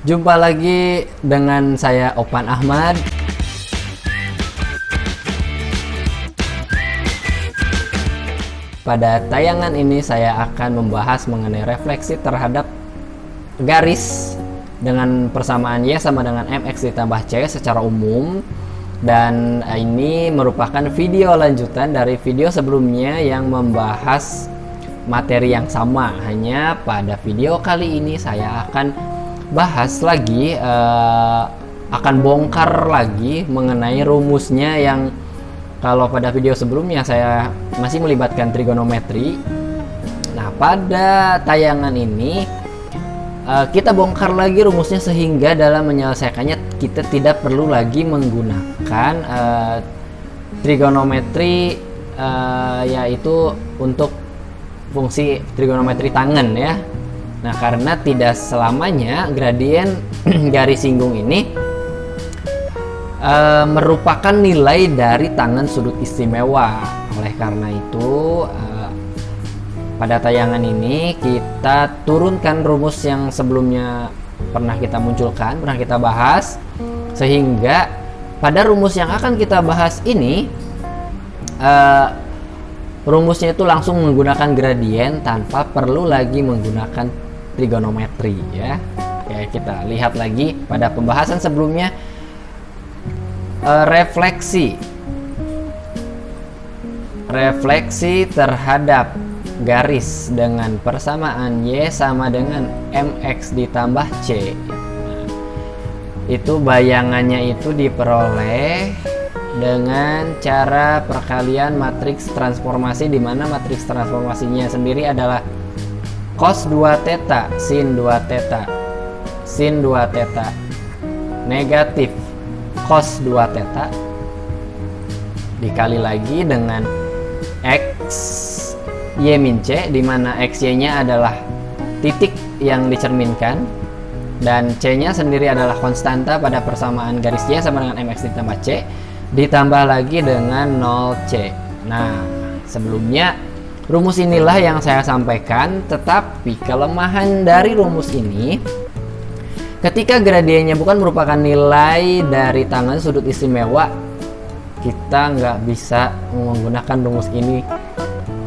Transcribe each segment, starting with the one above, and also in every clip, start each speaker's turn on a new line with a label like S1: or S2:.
S1: Jumpa lagi dengan saya Opan Ahmad. Pada tayangan ini saya akan membahas mengenai refleksi terhadap garis dengan persamaan Y sama dengan MX ditambah C secara umum. Dan ini merupakan video lanjutan dari video sebelumnya yang membahas materi yang sama. Hanya pada video kali ini saya akan bahas lagi, akan bongkar lagi mengenai rumusnya yang kalau pada video sebelumnya saya masih melibatkan trigonometri. Nah, pada tayangan ini kita bongkar lagi rumusnya sehingga dalam menyelesaikannya kita tidak perlu lagi menggunakan trigonometri, yaitu untuk fungsi trigonometri tangen ya. Nah, karena tidak selamanya gradien garis singgung ini merupakan nilai dari tangen sudut istimewa. Oleh karena itu, pada tayangan ini kita turunkan rumus yang sebelumnya pernah kita munculkan, pernah kita bahas, sehingga pada rumus yang akan kita bahas ini rumusnya itu langsung menggunakan gradien tanpa perlu lagi menggunakan trigonometri ya. Ya, kita lihat lagi pada pembahasan sebelumnya, refleksi terhadap garis dengan persamaan Y sama dengan MX ditambah C. Nah, itu bayangannya itu diperoleh dengan cara perkalian matriks transformasi, di mana matriks transformasinya sendiri adalah cos 2 theta sin 2 theta sin 2 theta negatif cos 2 theta dikali lagi dengan X Y min C, di mana XY nya adalah titik yang dicerminkan dan C nya sendiri adalah konstanta pada persamaan garis Y sama dengan MX ditambah C, ditambah lagi dengan 0C. Nah, sebelumnya rumus inilah yang saya sampaikan, tetapi kelemahan dari rumus ini ketika gradiennya bukan merupakan nilai dari tangen sudut istimewa, kita nggak bisa menggunakan rumus ini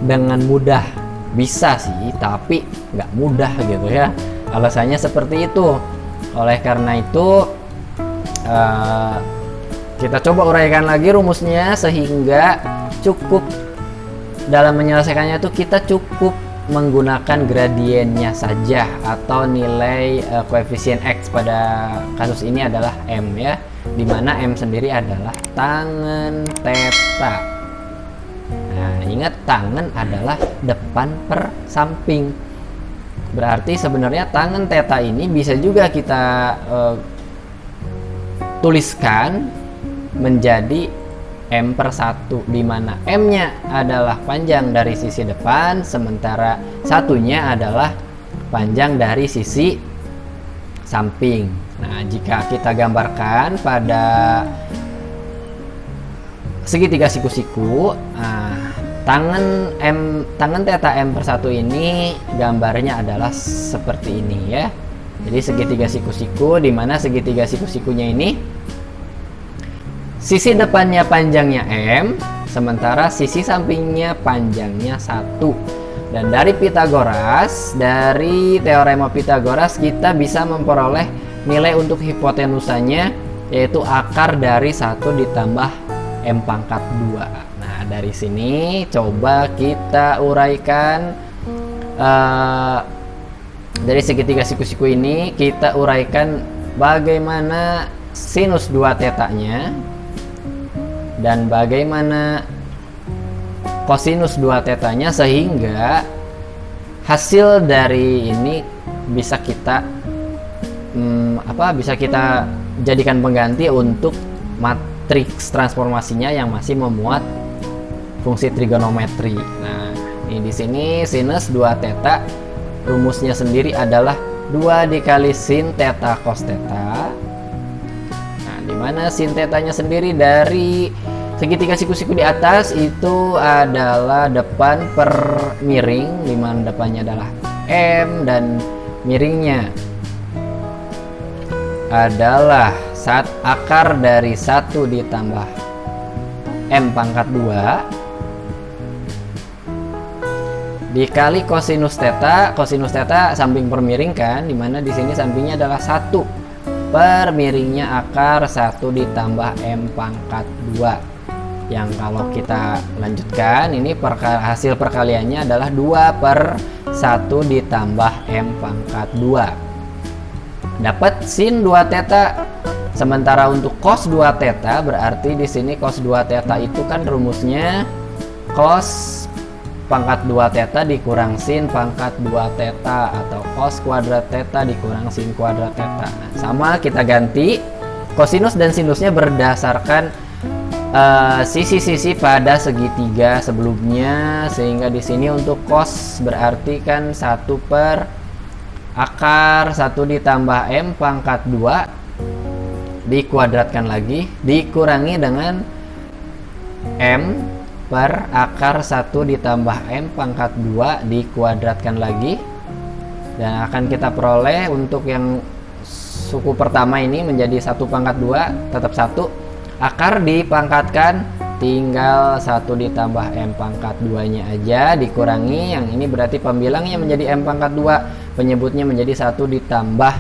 S1: dengan mudah. Bisa sih, tapi nggak mudah gitu ya. Alasannya seperti itu. Oleh karena itu, kita coba uraikan lagi rumusnya sehingga cukup dalam menyelesaikannya itu kita cukup menggunakan gradiennya saja atau nilai koefisien X. Pada kasus ini adalah M ya, dimana M sendiri adalah tangen theta. Nah, ingat tangen adalah depan per samping, berarti sebenarnya tangen theta ini bisa juga kita tuliskan menjadi M per 1, di mana M nya adalah panjang dari sisi depan, sementara satunya adalah panjang dari sisi samping. Nah, jika kita gambarkan pada segitiga siku-siku, tangen theta M per 1 ini gambarnya adalah seperti ini ya. Jadi segitiga siku-siku, di mana segitiga siku-sikunya ini sisi depannya panjangnya M, sementara sisi sampingnya panjangnya 1. Dan dari Pythagoras, dari teorema Pythagoras, kita bisa memperoleh nilai untuk hipotenusanya, yaitu akar dari 1 ditambah M pangkat 2. Nah, dari sini coba kita uraikan, dari segitiga siku-siku ini kita uraikan bagaimana sinus 2 tetanya dan bagaimana kosinus 2 tetanya, sehingga hasil dari ini bisa kita bisa kita jadikan pengganti untuk matriks transformasinya yang masih memuat fungsi trigonometri. Nah, ini di sini sinus 2 theta rumusnya sendiri adalah 2 dikali sin theta cos theta. Nah, di mana sin tetanya sendiri dari segitiga siku-siku di atas itu adalah depan per miring, di mana depannya adalah M dan miringnya adalah akar dari 1 ditambah M pangkat 2 dikali kosinus theta. Kosinus theta samping per miring kan, dimana di sini sampingnya adalah 1 per miringnya akar 1 ditambah M pangkat 2, yang kalau kita lanjutkan ini hasil perkaliannya adalah 2 per 1 ditambah M pangkat 2, dapat sin 2 theta. Sementara untuk cos 2 theta berarti di sini cos 2 theta itu kan rumusnya cos pangkat 2 theta dikurang sin pangkat 2 theta, atau cos kuadrat theta dikurang sin kuadrat theta. Nah, sama kita ganti kosinus dan sinusnya berdasarkan sisi-sisi pada segitiga sebelumnya, sehingga di sini untuk cos berarti kan 1 per akar 1 ditambah M pangkat 2 dikuadratkan lagi dikurangi dengan M per akar 1 ditambah M pangkat 2 dikuadratkan lagi, dan akan kita peroleh untuk yang suku pertama ini menjadi 1 pangkat 2 tetap 1, akar dipangkatkan tinggal 1 ditambah M pangkat 2 nya aja dikurangi, yang ini berarti pembilangnya menjadi M pangkat 2, penyebutnya menjadi 1 ditambah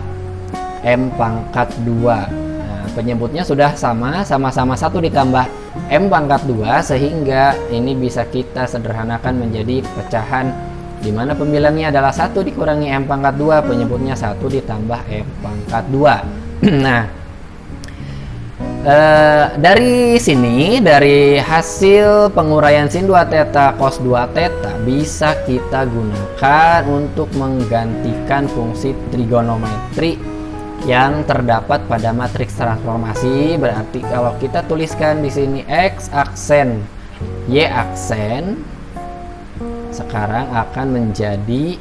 S1: M pangkat 2. Penyebutnya sudah sama-sama 1 ditambah M pangkat 2, sehingga ini bisa kita sederhanakan menjadi pecahan di mana pembilangnya adalah 1 dikurangi M pangkat 2, penyebutnya 1 ditambah M pangkat 2. Nah, dari sini, dari hasil penguraian sin 2 theta cos 2 theta bisa kita gunakan untuk menggantikan fungsi trigonometri yang terdapat pada matriks transformasi. Berarti kalau kita tuliskan di sini X aksen Y aksen, sekarang akan menjadi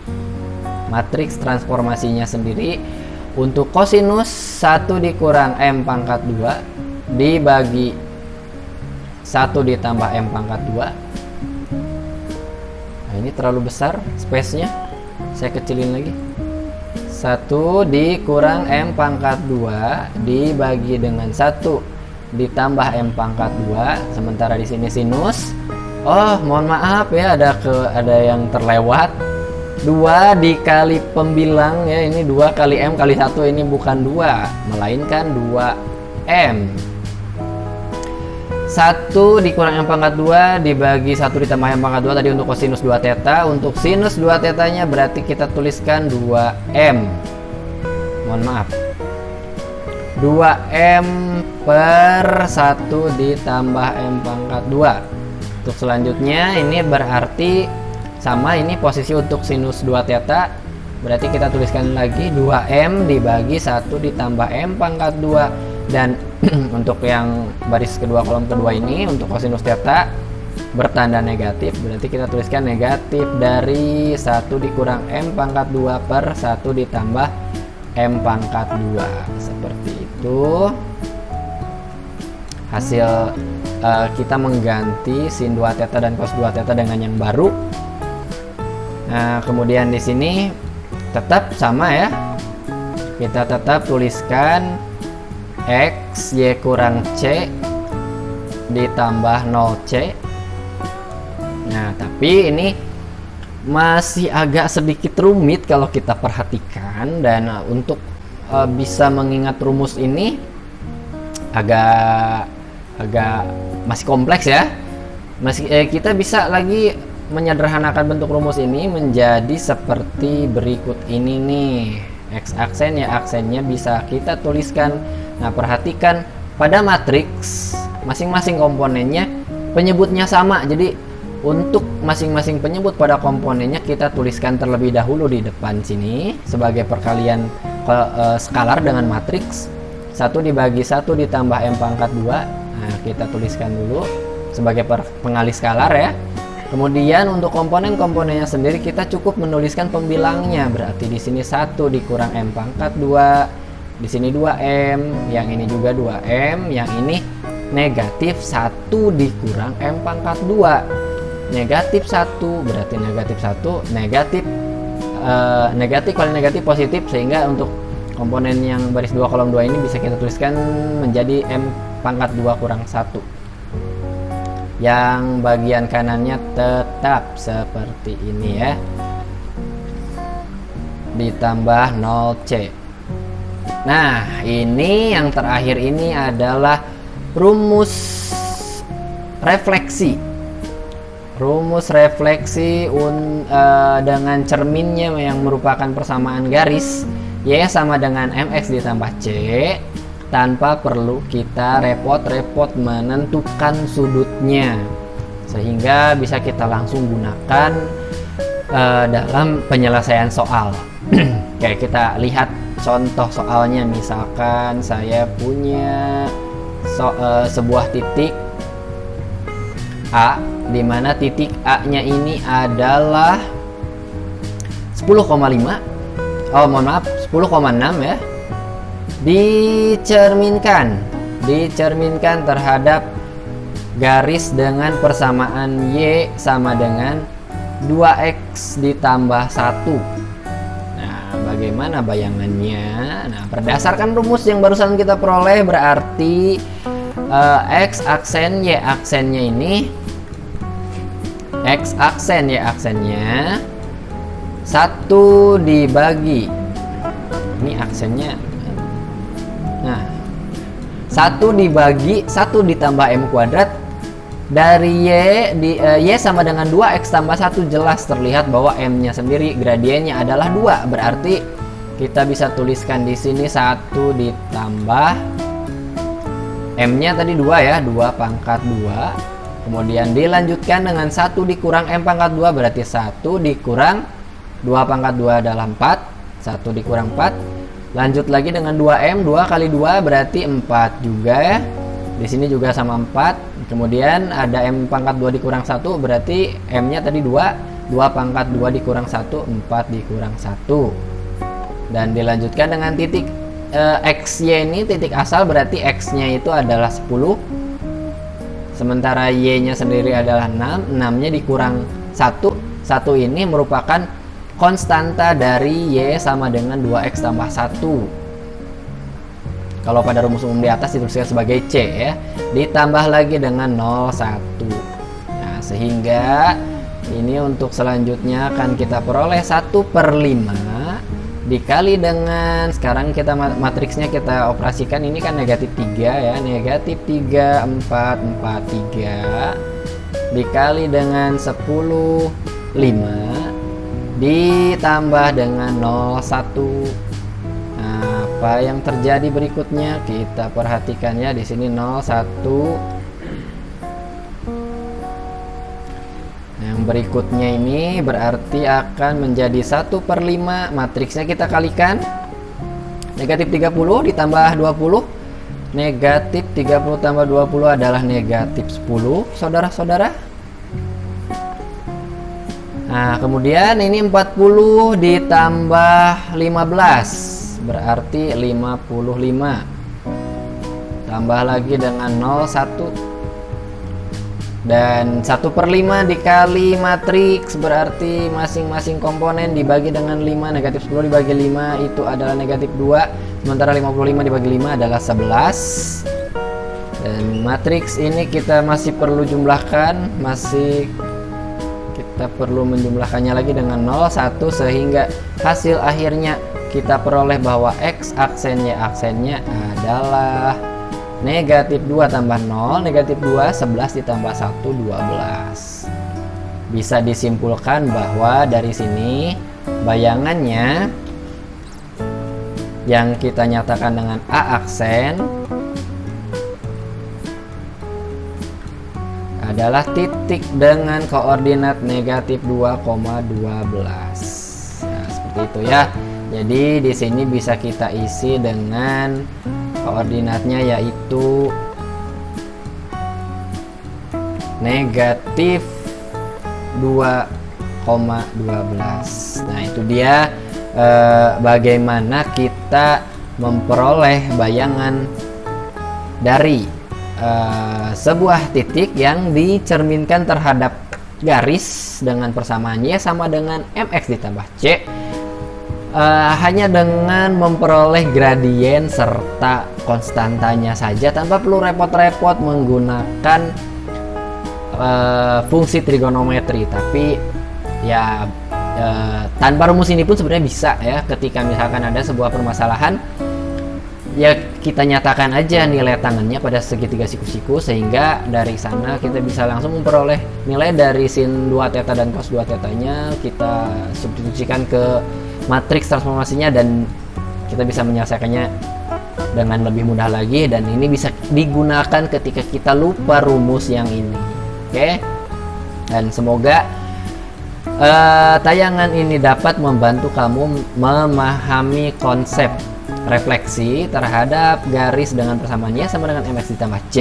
S1: matriks transformasinya sendiri. Untuk kosinus 1 dikurang M pangkat 2 dibagi 1 ditambah M pangkat 2. Nah, ini terlalu besar space-nya, saya kecilin lagi. 1 dikurang M pangkat 2 dibagi dengan 1 ditambah M pangkat 2. Sementara di sini sinus, oh mohon maaf ya, ada yang terlewat. 2 dikali pembilang ya, ini 2 kali M kali 1, ini bukan 2 melainkan 2M. 1 dikurang M pangkat 2 dibagi 1 ditambah M pangkat 2 tadi untuk kosinus 2 theta. Untuk sinus 2 tetanya berarti kita tuliskan 2M. Mohon maaf, 2M per 1 ditambah M pangkat 2. Untuk selanjutnya ini berarti sama, ini posisi untuk sinus 2 theta, berarti kita tuliskan lagi 2M dibagi 1 ditambah M pangkat 2. Dan untuk yang baris kedua kolom kedua ini untuk kosinus theta bertanda negatif, berarti kita tuliskan negatif dari 1 dikurang M pangkat 2 per 1 ditambah M pangkat 2. Seperti itu hasil kita mengganti sin 2 theta dan cos 2 theta dengan yang baru. Nah, kemudian di sini tetap sama ya, kita tetap tuliskan X Y kurang C ditambah 0C. Nah, tapi ini masih agak sedikit rumit kalau kita perhatikan, dan untuk bisa mengingat rumus ini agak masih kompleks ya. Kita bisa lagi menyederhanakan bentuk rumus ini menjadi seperti berikut ini nih. X aksen ya, aksennya bisa kita tuliskan. Nah, perhatikan pada matriks masing-masing komponennya penyebutnya sama. Jadi untuk masing-masing penyebut pada komponennya kita tuliskan terlebih dahulu di depan sini sebagai perkalian skalar dengan matriks. 1 dibagi 1 ditambah M pangkat 2. Nah, kita tuliskan dulu sebagai pengali skalar ya. Kemudian untuk komponen-komponennya sendiri kita cukup menuliskan pembilangnya. Berarti di sini 1 dikurang M pangkat 2. Di sini 2M, yang ini juga 2M, yang ini negatif 1 dikurang M pangkat 2. Negatif 1 berarti negatif 1, negatif kali negatif positif, sehingga untuk komponen yang baris 2 kolom 2 ini bisa kita tuliskan menjadi M pangkat 2 kurang 1. Yang bagian kanannya tetap seperti ini ya. Ditambah 0C. Nah, ini yang terakhir ini adalah rumus refleksi. Rumus refleksi dengan cerminnya yang merupakan persamaan garis Y sama dengan MX ditambah C, tanpa perlu kita repot-repot menentukan sudutnya, sehingga bisa kita langsung gunakan dalam penyelesaian soal. Kayak kita lihat contoh soalnya, misalkan saya punya sebuah titik A, di mana titik A-nya ini adalah 10,5. Oh, mohon maaf, 10,6 ya. Dicerminkan terhadap garis dengan persamaan Y sama dengan 2X ditambah 1. Nah, bagaimana bayangannya? Nah, berdasarkan rumus yang barusan kita peroleh, berarti X aksen Y aksennya ini, X aksen Y aksennya 1 dibagi, ini aksennya, nah 1 dibagi 1 ditambah M kuadrat dari Y sama dengan 2X tambah 1. Jelas terlihat bahwa M nya sendiri gradiennya adalah 2, berarti kita bisa tuliskan di sini 1 ditambah M nya tadi 2 ya, 2 pangkat 2, kemudian dilanjutkan dengan 1 dikurang M pangkat 2, berarti 1 dikurang 2 pangkat 2 adalah 4, 1 dikurang 4, lanjut lagi dengan 2M, 2 kali 2 berarti 4 juga ya, di sini juga sama 4, kemudian ada M pangkat 2 dikurang 1, berarti M nya tadi 2, 2 pangkat 2 dikurang 1, 4 dikurang 1, dan dilanjutkan dengan titik XY ini titik asal, berarti X nya itu adalah 10, sementara Y nya sendiri adalah 6, 6 nya dikurang 1, 1 ini merupakan konstanta dari Y sama dengan 2X tambah 1. Kalau pada rumus umum di atas dituliskan sebagai C ya, ditambah lagi dengan 01. Nah, sehingga ini untuk selanjutnya akan kita peroleh 1/5 dikali dengan, sekarang kita matriksnya kita operasikan, ini kan negatif 3 ya, negatif 3 4 4 3 dikali dengan 10/5 ditambah dengan 01. Nah, apa yang terjadi berikutnya kita perhatikan ya, di sini 01. Yang berikutnya ini berarti akan menjadi 1/5, matriksnya kita kalikan, negatif 30 ditambah 20, negatif 30 tambah 20 adalah negatif 10 saudara-saudara. Nah, kemudian ini 40 ditambah 15 berarti 55, tambah lagi dengan 01, dan 1/5 dikali matriks berarti masing-masing komponen dibagi dengan 5, negatif 10 dibagi 5 itu adalah negatif 2, sementara 55 dibagi 5 adalah 11. Dan matriks ini kita masih perlu jumlahkan, kita perlu menjumlahkannya lagi dengan 01, sehingga hasil akhirnya kita peroleh bahwa X aksen Y aksennya adalah negatif 2 tambah 0, negatif 2, 11 ditambah 1, 12. Bisa disimpulkan bahwa dari sini bayangannya yang kita nyatakan dengan A aksen adalah titik dengan koordinat negatif 2,12. Nah, seperti itu ya. Jadi di sini bisa kita isi dengan koordinatnya yaitu negatif 2,12. Nah, itu dia bagaimana kita memperoleh bayangan dari sebuah titik yang dicerminkan terhadap garis dengan persamaan Y sama dengan MX ditambah C hanya dengan memperoleh gradien serta konstantanya saja tanpa perlu repot-repot menggunakan fungsi trigonometri. Tapi ya tanpa rumus ini pun sebenarnya bisa ya, ketika misalkan ada sebuah permasalahan ya kita nyatakan aja nilai tangannya pada segitiga siku-siku, sehingga dari sana kita bisa langsung memperoleh nilai dari sin 2 theta dan cos 2 tetanya, kita substitusikan ke matriks transformasinya dan kita bisa menyelesaikannya dengan lebih mudah lagi, dan ini bisa digunakan ketika kita lupa rumus yang ini. Oke? Dan semoga tayangan ini dapat membantu kamu memahami konsep refleksi terhadap garis dengan persamaan Y sama dengan MX ditambah C.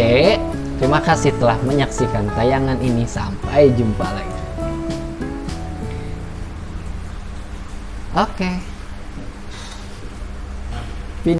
S1: Terima kasih telah menyaksikan tayangan ini. Sampai jumpa lagi. Oke.